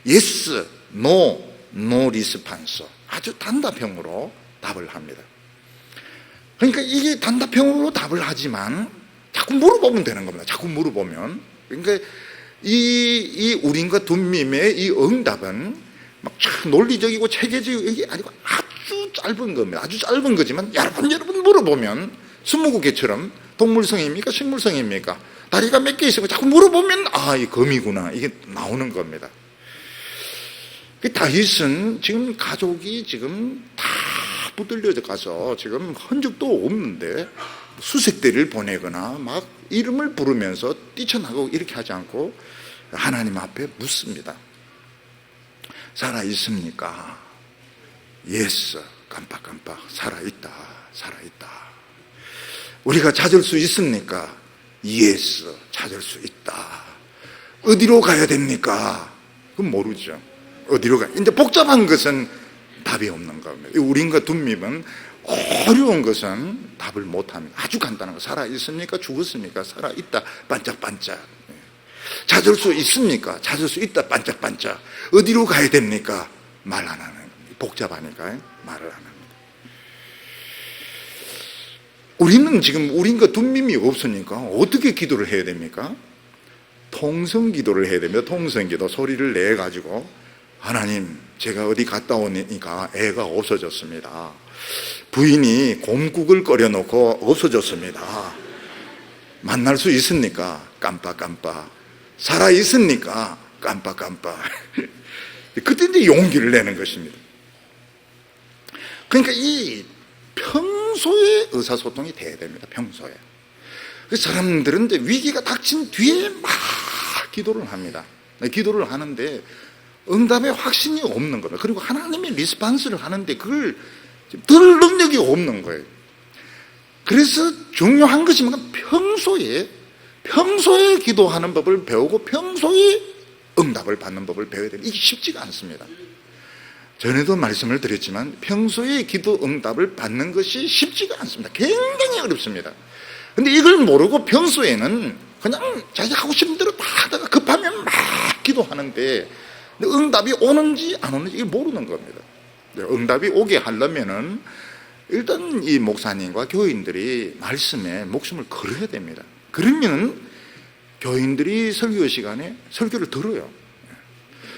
Yes, No, No response. 아주 단답형으로 답을 합니다. 그러니까 이게 단답형으로 답을 하지만 자꾸 물어보면 되는 겁니다. 자꾸 물어보면. 그러니까 이 우림과 둠밈의 이 응답은 막 논리적이고 체계적이고 이게 아니고 아주 짧은 겁니다. 아주 짧은 거지만 여러분 물어보면 스무고개처럼 동물성입니까? 식물성입니까? 다리가 몇 개 있으면 자꾸 물어보면 이 검이구나 이게 나오는 겁니다. 다윗은 지금 가족이 지금 다 붙들려져 가서 지금 흔적도 없는데 수색대를 보내거나 막 이름을 부르면서 뛰쳐나가고 이렇게 하지 않고 하나님 앞에 묻습니다. 살아있습니까? 예스. 깜빡깜빡. 살아있다. 우리가 찾을 수 있습니까? 예스. 찾을 수 있다. 어디로 가야 됩니까? 그건 모르죠. 어디로 이제 복잡한 것은 답이 없는 겁니다. 우린과 둠밈은 어려운 것은 답을 못합니다. 아주 간단한 거. 살아있습니까? 죽었습니까? 살아있다. 반짝반짝. 찾을 수 있습니까? 찾을 수 있다. 반짝반짝. 어디로 가야 됩니까? 말 안 하는 겁니다. 복잡하니까 말을 안 합니다. 우리는 지금 우린과 둠밈이 없으니까 어떻게 기도를 해야 됩니까? 통성 기도를 해야 됩니다. 통성 기도. 소리를 내가지고 하나님, 제가 어디 갔다 오니까 애가 없어졌습니다. 부인이 곰국을 끓여놓고 없어졌습니다. 만날 수 있습니까? 깜빡깜빡. 살아있습니까? 깜빡깜빡. 그때 이제 용기를 내는 것입니다. 그러니까 이 평소에 의사소통이 돼야 됩니다. 평소에. 그 사람들은 이제 위기가 닥친 뒤에 막 기도를 합니다. 기도를 하는데 응답의 확신이 없는 겁니다. 그리고 하나님의 리스판스를 하는데 그걸 들 능력이 없는 거예요. 그래서 중요한 것이 뭔가 평소에 기도하는 법을 배우고 평소에 응답을 받는 법을 배워야 돼요. 이게 쉽지가 않습니다. 전에도 말씀을 드렸지만 평소에 기도 응답을 받는 것이 쉽지가 않습니다. 굉장히 어렵습니다. 근데 이걸 모르고 평소에는 그냥 자기 하고 싶은 대로 다 하다가 급하면 막 기도하는데 응답이 오는지 안 오는지 이걸 모르는 겁니다. 응답이 오게 하려면은 일단 이 목사님과 교인들이 말씀에 목숨을 걸어야 됩니다. 그러면 교인들이 설교 시간에 설교를 들어요.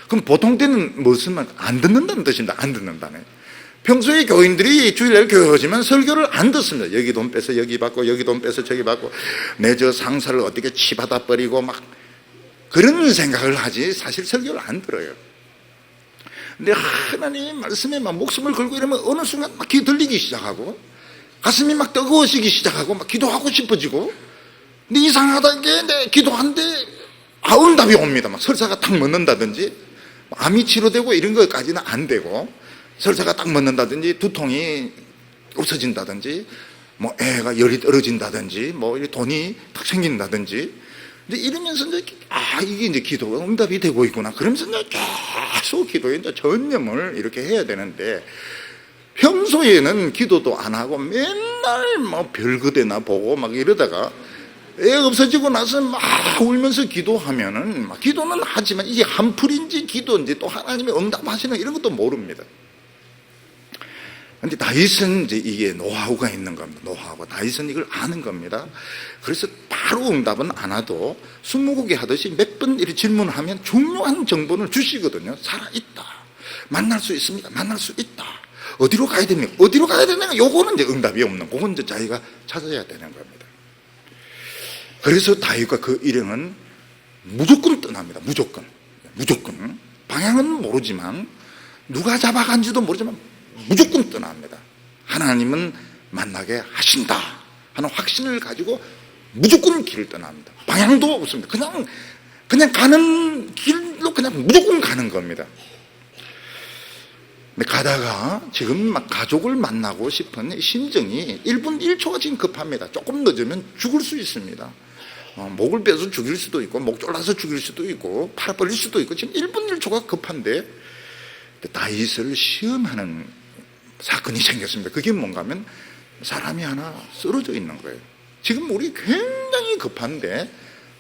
그럼 보통 때는 무슨 말? 안 듣는다는 뜻입니다. 안 듣는다네. 평소에 교인들이 주일날 교회하지만 설교를 안 듣습니다. 여기 돈 빼서 여기 받고 여기 돈 빼서 저기 받고 내 저 상사를 어떻게 치받아 버리고 막 그런 생각을 하지 사실 설교를 안 들어요. 근데 하나님 말씀에 막 목숨을 걸고 이러면 어느 순간 막 귀 들리기 시작하고 가슴이 막 뜨거워지기 시작하고 막 기도하고 싶어지고 근데 이상하다 게 내 기도하는데 응답이 옵니다. 막 설사가 딱 멎는다든지 암이 치료되고 이런 것까지는 안 되고 설사가 딱 멎는다든지 두통이 없어진다든지 뭐 애가 열이 떨어진다든지 뭐 돈이 딱 생긴다든지 근데 이러면서 이제 이게 이제 기도가 응답이 되고 있구나. 그러면서 이제 계속 기도에 이제 전념을 이렇게 해야 되는데 평소에는 기도도 안 하고 맨날 뭐 별거대나 보고 막 이러다가 애 없어지고 나서 막 울면서 기도하면은 막 기도는 하지만 이게 한풀인지 기도인지 또 하나님의 응답하시는 이런 것도 모릅니다. 근데 다윗은 이제 이게 노하우가 있는 겁니다. 노하우가. 다윗은 이걸 아는 겁니다. 그래서 바로 응답은 안 와도 스무고개 하듯이 몇 번 이렇게 질문하면 중요한 정보를 주시거든요. 살아있다. 만날 수 있습니까? 만날 수 있다. 어디로 가야 됩니까? 어디로 가야 되는가? 요거는 이제 응답이 없는, 그건 이제 자기가 찾아야 되는 겁니다. 그래서 다윗과 그 일행은 무조건 떠납니다. 무조건. 방향은 모르지만, 누가 잡아간지도 모르지만, 무조건 떠납니다. 하나님은 만나게 하신다 하는 확신을 가지고 무조건 길을 떠납니다. 방향도 없습니다. 그냥 가는 길로 그냥 무조건 가는 겁니다. 근데 가다가 지금 막 가족을 만나고 싶은 심정이 1분 1초가 지금 급합니다. 조금 늦으면 죽을 수 있습니다. 목을 빼서 죽일 수도 있고 목 졸라서 죽일 수도 있고 팔 벌릴 수도 있고 지금 1분 1초가 급한데 다윗을 시험하는 사건이 생겼습니다. 그게 뭔가 하면 사람이 하나 쓰러져 있는 거예요. 지금 우리 굉장히 급한데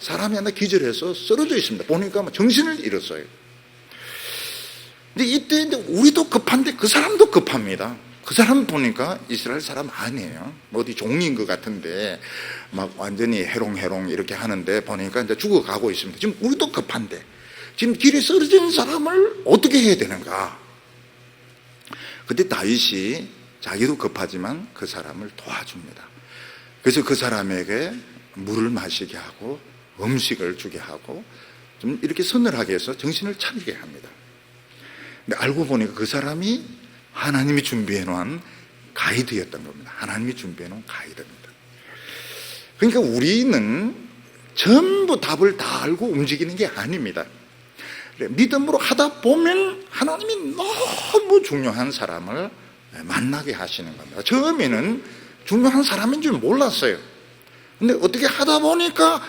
사람이 하나 기절해서 쓰러져 있습니다. 보니까 정신을 잃었어요. 근데 이때 우리도 급한데 그 사람도 급합니다. 그 사람 보니까 이스라엘 사람 아니에요. 어디 종인 것 같은데 막 완전히 해롱해롱 이렇게 하는데 보니까 이제 죽어가고 있습니다. 지금 우리도 급한데 지금 길에 쓰러진 사람을 어떻게 해야 되는가? 그때 다윗이 자기도 급하지만 그 사람을 도와줍니다. 그래서 그 사람에게 물을 마시게 하고 음식을 주게 하고 좀 이렇게 서늘하게 해서 정신을 차리게 합니다. 근데 알고 보니까 그 사람이 하나님이 준비해 놓은 가이드였던 겁니다. 하나님이 준비해 놓은 가이드입니다. 그러니까 우리는 전부 답을 다 알고 움직이는 게 아닙니다. 믿음으로 하다 보면 하나님이 너무 중요한 사람을 만나게 하시는 겁니다. 처음에는 중요한 사람인 줄 몰랐어요. 근데 어떻게 하다 보니까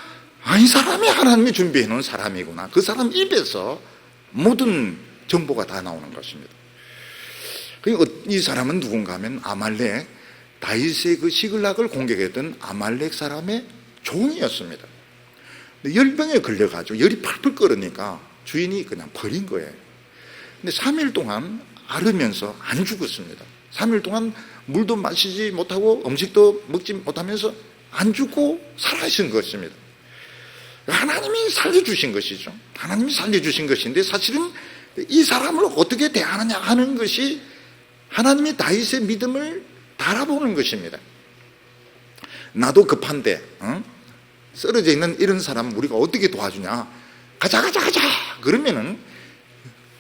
이 사람이 하나님이 준비해 놓은 사람이구나. 그 사람 입에서 모든 정보가 다 나오는 것입니다. 이 사람은 누군가 하면 아말렉, 다윗의 그 시글락을 공격했던 아말렉 사람의 종이었습니다. 열병에 걸려가지고 열이 펄펄 끓으니까 주인이 그냥 버린 거예요. 근데 3일 동안 앓으면서 안 죽었습니다. 3일 동안 물도 마시지 못하고 음식도 먹지 못하면서 안 죽고 살아있은 것입니다. 하나님이 살려주신 것이죠. 하나님이 살려주신 것인데 사실은 이 사람을 어떻게 대하느냐 하는 것이 하나님이 다윗의 믿음을 달아보는 것입니다. 나도 급한데 쓰러져 있는 이런 사람 우리가 어떻게 도와주냐, 가자 그러면은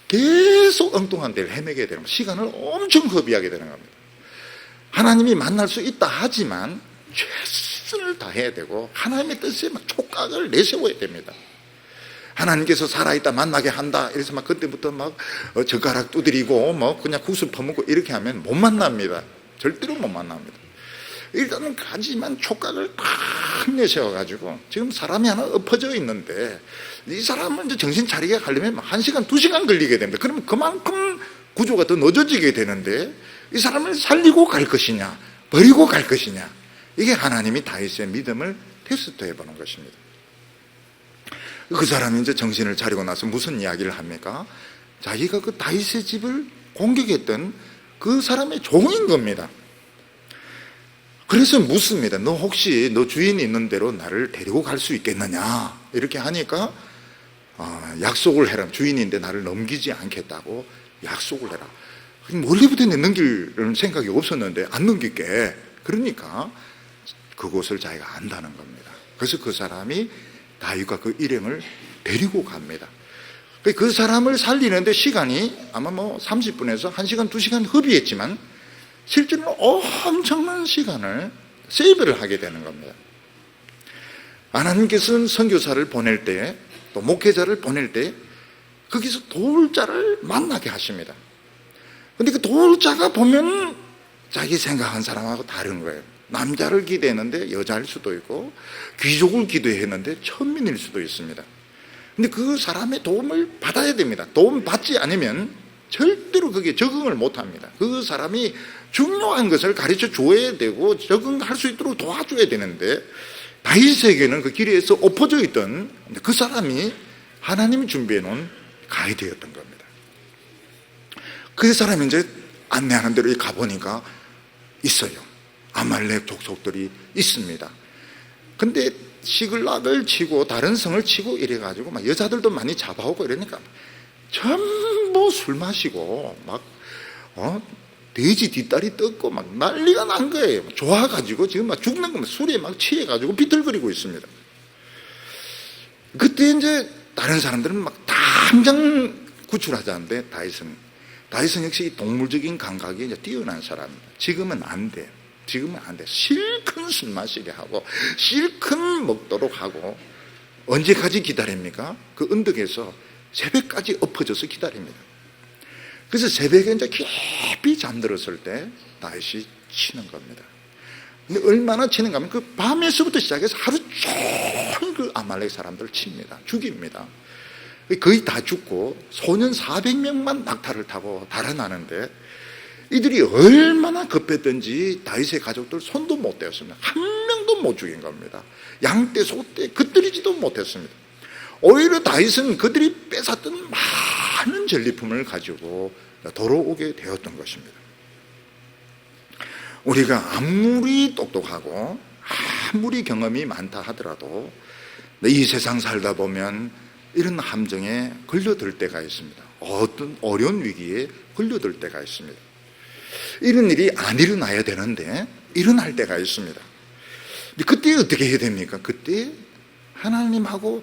계속 엉뚱한 데를 헤매게 되는, 시간을 엄청 허비하게 되는 겁니다. 하나님이 만날 수 있다 하지만 최선을 다해야 되고 하나님의 뜻에 막 촉각을 내세워야 됩니다. 하나님께서 살아있다 만나게 한다 이래서 막 그때부터 막 젓가락 두드리고 뭐 그냥 국수 퍼먹고 이렇게 하면 못 만납니다. 절대로 못 만납니다. 일단은 가지만 촉각을 팍 내세워가지고 지금 사람이 하나 엎어져 있는데 이 사람은 이제 정신 차리게 하려면 1시간, 2시간 걸리게 됩니다. 그러면 그만큼 구조가 더 늦어지게 되는데 이 사람을 살리고 갈 것이냐 버리고 갈 것이냐, 이게 하나님이 다윗의 믿음을 테스트해 보는 것입니다. 그 사람이 이제 정신을 차리고 나서 무슨 이야기를 합니까? 자기가 그 다윗의 집을 공격했던 그 사람의 종인 겁니다. 그래서 묻습니다. 너 혹시 너 주인이 있는 대로 나를 데리고 갈 수 있겠느냐? 이렇게 하니까 약속을 해라. 주인인데 나를 넘기지 않겠다고 약속을 해라. 멀리부터 넘길 생각이 없었는데 안 넘길게. 그러니까 그곳을 자기가 안다는 겁니다. 그래서 그 사람이 다윗과 그 일행을 데리고 갑니다. 그 사람을 살리는데 시간이 아마 30분에서 1시간, 2시간 허비했지만 실제로 엄청난 시간을 세이브를 하게 되는 겁니다. 하나님께서는 선교사를 보낼 때, 또 목회자를 보낼 때 거기서 도울 자를 만나게 하십니다. 근데 그 도울 자가 보면 자기 생각한 사람하고 다른 거예요. 남자를 기대했는데 여자일 수도 있고, 귀족을 기도했는데 천민일 수도 있습니다. 근데 그 사람의 도움을 받아야 됩니다. 도움 받지 않으면 절대로 그게 적응을 못 합니다. 그 사람이 중요한 것을 가르쳐 줘야 되고 적응할 수 있도록 도와줘야 되는데, 다윗에게는 그 길에서 엎어져 있던 그 사람이 하나님이 준비해 놓은 가이드였던 겁니다. 그 사람이 이제 안내하는 대로 가보니까 있어요. 아말렉 족속들이 있습니다. 근데 시글락을 치고 다른 성을 치고 이래가지고 막 여자들도 많이 잡아오고 이러니까 전부 술 마시고 막 돼지 뒷다리 뜯고 막 난리가 난 거예요. 좋아가지고 지금 막 죽는 거 술에 막 취해가지고 비틀거리고 있습니다. 그때 이제 다른 사람들은 막 당장 구출하자는데 다윗은 역시 동물적인 감각이 이제 뛰어난 사람입니다. 지금은 안 돼. 실컷 술 마시게 하고 실컷 먹도록 하고, 언제까지 기다립니까? 그 언덕에서 새벽까지 엎어져서 기다립니다. 그래서 새벽에 이제 깊이 잠들었을 때 다윗이 치는 겁니다. 근데 얼마나 치는가 하면 그 밤에서부터 시작해서 하루 종일 그 아말렉 사람들을 칩니다. 죽입니다. 거의 다 죽고 소년 400명만 낙타를 타고 달아나는데, 이들이 얼마나 급했던지 다윗의 가족들 손도 못 대었습니다. 한 명도 못 죽인 겁니다. 양떼, 소떼 흩뜨리지도 못했습니다. 오히려 다윗은 그들이 뺏었던 많은 전리품을 가지고 돌아오게 되었던 것입니다. 우리가 아무리 똑똑하고 아무리 경험이 많다 하더라도 이 세상 살다 보면 이런 함정에 걸려들 때가 있습니다. 어떤 어려운 위기에 걸려들 때가 있습니다. 이런 일이 안 일어나야 되는데 일어날 때가 있습니다. 그때 어떻게 해야 됩니까? 그때 하나님하고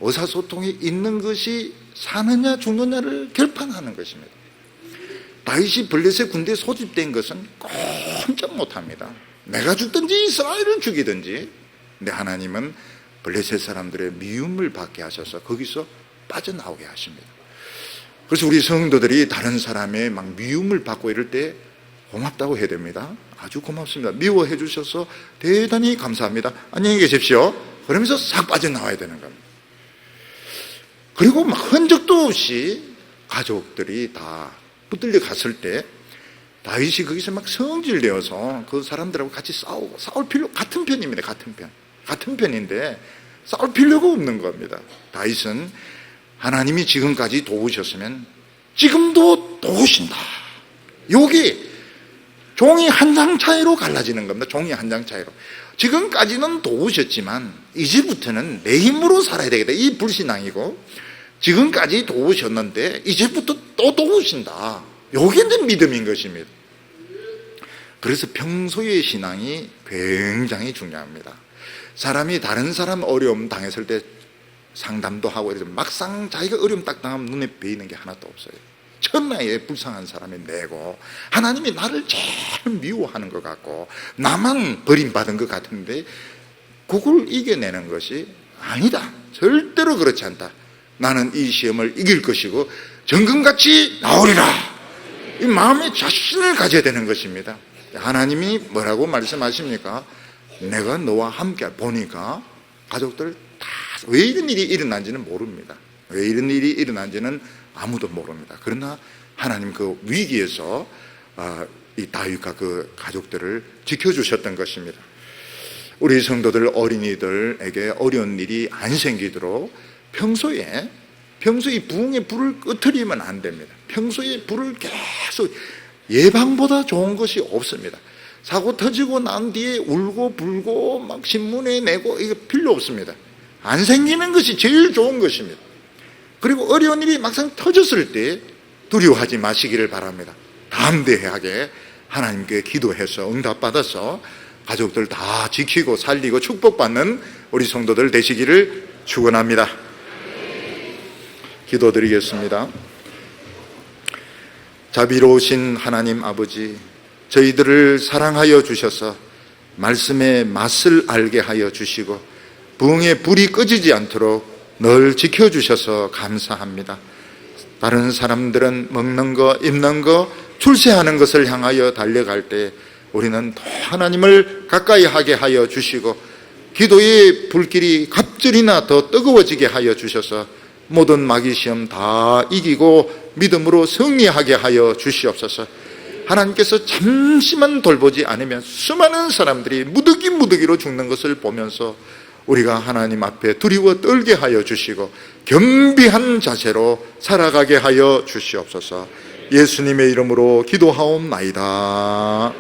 의사소통이 있는 것이 사느냐 죽느냐를 결판하는 것입니다. 다윗이 블레셋 군대에 소집된 것은 꼼짝 못합니다. 내가 죽든지 이스라엘을 죽이든지. 근데 하나님은 블레셋 사람들의 미움을 받게 하셔서 거기서 빠져나오게 하십니다. 그래서 우리 성도들이 다른 사람의 막 미움을 받고 이럴 때 고맙다고 해야 됩니다. 아주 고맙습니다. 미워해 주셔서 대단히 감사합니다. 안녕히 계십시오. 그러면서 싹 빠져나와야 되는 겁니다. 그리고 막 흔적도 없이 가족들이 다 붙들려 갔을 때 다윗이 거기서 막 성질내어서 그 사람들하고 같이 싸울 필요, 같은 편입니다. 같은 편인데 싸울 필요가 없는 겁니다. 다윗은 하나님이 지금까지 도우셨으면 지금도 도우신다. 여기 종이 한 장 차이로 갈라지는 겁니다. 종이 한 장 차이로. 지금까지는 도우셨지만 이제부터는 내 힘으로 살아야 되겠다. 이 불신앙이고, 지금까지 도우셨는데 이제부터 또 도우신다. 이게 이제 믿음인 것입니다. 그래서 평소의 신앙이 굉장히 중요합니다. 사람이 다른 사람 어려움 당했을 때 상담도 하고 이래서 막상 자기가 어려움 딱 당하면 눈에 보이는 게 하나도 없어요. 천하에 불쌍한 사람이 내고 하나님이 나를 제일 미워하는 것 같고 나만 버림받은 것 같은데 그걸 이겨내는 것이 아니다. 절대로 그렇지 않다. 나는 이 시험을 이길 것이고 정금같이 나오리라. 이 마음에 자신을 가져야 되는 것입니다. 하나님이 뭐라고 말씀하십니까? 내가 너와 함께 보니까 가족들 다 왜 이런 일이 일어난지는 모릅니다. 왜 이런 일이 일어난지는 아무도 모릅니다. 그러나 하나님 그 위기에서 이 다윗과 그 가족들을 지켜주셨던 것입니다. 우리 성도들 어린이들에게 어려운 일이 안 생기도록 평소에 부흥의 불을 끄트리면 안 됩니다. 평소에 불을 계속, 예방보다 좋은 것이 없습니다. 사고 터지고 난 뒤에 울고 불고 막 신문에 내고 이거 필요 없습니다. 안 생기는 것이 제일 좋은 것입니다. 그리고 어려운 일이 막상 터졌을 때 두려워하지 마시기를 바랍니다. 담대하게 하나님께 기도해서 응답받아서 가족들 다 지키고 살리고 축복받는 우리 성도들 되시기를 축원합니다. 기도드리겠습니다. 자비로우신 하나님 아버지, 저희들을 사랑하여 주셔서 말씀의 맛을 알게 하여 주시고 부흥의 불이 꺼지지 않도록 늘 지켜주셔서 감사합니다. 다른 사람들은 먹는 거, 입는 거, 출세하는 것을 향하여 달려갈 때 우리는 더 하나님을 가까이 하게 하여 주시고 기도의 불길이 갑절이나 더 뜨거워지게 하여 주셔서 모든 마귀 시험 다 이기고 믿음으로 승리하게 하여 주시옵소서. 하나님께서 잠시만 돌보지 않으면 수많은 사람들이 무더기로 죽는 것을 보면서 우리가 하나님 앞에 두려워 떨게 하여 주시고 겸비한 자세로 살아가게 하여 주시옵소서. 예수님의 이름으로 기도하옵나이다.